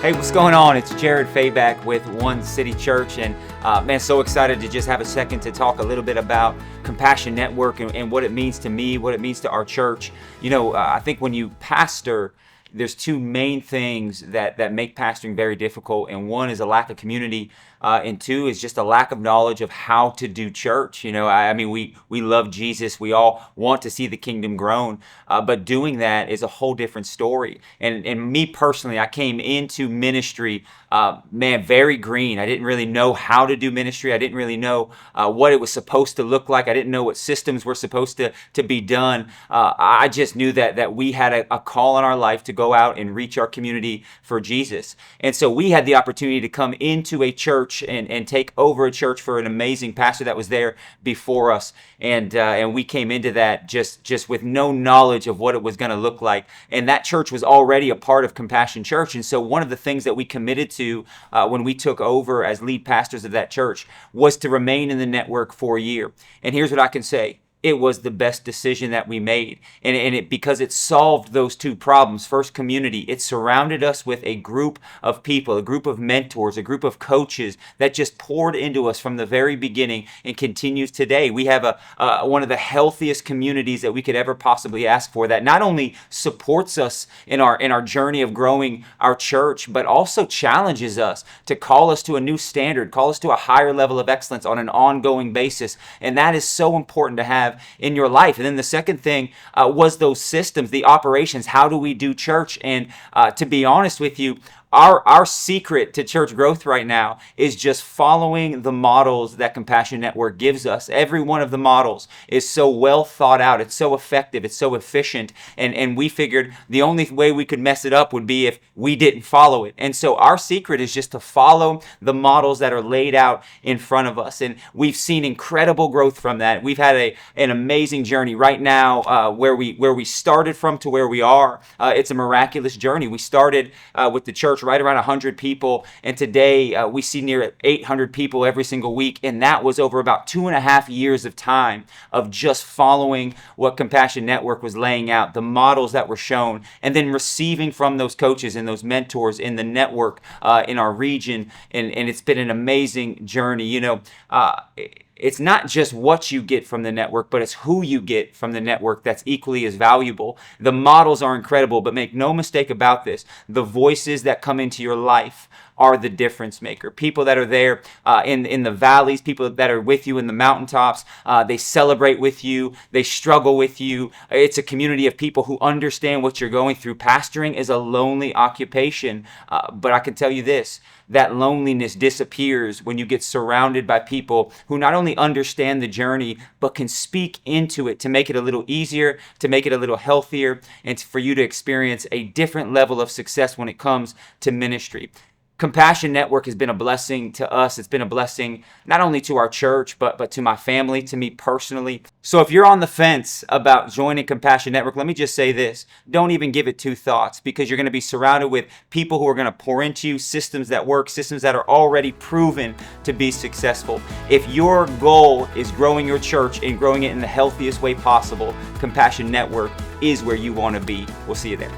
Hey, what's going on? It's Jared Fabac with One City Church, and man, so excited to just have a second to talk a little bit about Compassion Network and what it means to me, what it means to our church. I think when you pastor, there's two main things that make pastoring very difficult, and one is a lack of community, and two is just a lack of knowledge of how to do church. We love Jesus. We all want to see the kingdom grown, but doing that is a whole different story. And me personally, I came into ministry, very green. I didn't really know how to do ministry. I didn't really know what it was supposed to look like. I didn't know what systems were supposed to be done. I just knew that we had a call in our life to go out and reach our community for Jesus. And so we had the opportunity to come into a church and take over a church for an amazing pastor that was there before us. And we came into that just with no knowledge of what it was going to look like. And that church was already a part of Compassion Church. And so one of the things that we committed to when we took over as lead pastors of that church was to remain in the network for a year. And here's what I can say. It was the best decision that we made. Because it solved those two problems. First, community. It surrounded us with a group of people, a group of mentors, a group of coaches that just poured into us from the very beginning and continues today. We have one of the healthiest communities that we could ever possibly ask for, that not only supports us in our journey of growing our church, but also challenges us to call us to a new standard, call us to a higher level of excellence on an ongoing basis. And that is so important to have in your life. And then the second thing was those systems, the operations. How do we do church? And to be honest with you, our secret to church growth right now is just following the models that Compassion Network gives us. Every one of the models is so well thought out. It's so effective. It's so efficient. And we figured the only way we could mess it up would be if we didn't follow it. And so our secret is just to follow the models that are laid out in front of us. And we've seen incredible growth from that. We've had an amazing journey right now where we started from to where we are. It's a miraculous journey. We started with the church right around 100 people, and today we see near 800 people every single week, and that was over about 2.5 years of time of just following what Compassion Network was laying out, the models that were shown, and then receiving from those coaches and those mentors in the network in our region, and it's been an amazing journey. It's not just what you get from the network, but it's who you get from the network that's equally as valuable. The models are incredible, but make no mistake about this. The voices that come into your life are the difference maker. People that are there in the valleys, people that are with you in the mountaintops, they celebrate with you, they struggle with you. It's a community of people who understand what you're going through. Pastoring is a lonely occupation, but I can tell you this, that loneliness disappears when you get surrounded by people who not only understand the journey, but can speak into it to make it a little easier, to make it a little healthier, and for you to experience a different level of success when it comes to ministry. Compassion Network has been a blessing to us. It's been a blessing not only to our church, but to my family, to me personally. So if you're on the fence about joining Compassion Network, let me just say this. Don't even give it two thoughts, because you're going to be surrounded with people who are going to pour into you, systems that work, systems that are already proven to be successful. If your goal is growing your church and growing it in the healthiest way possible, Compassion Network is where you want to be. We'll see you there.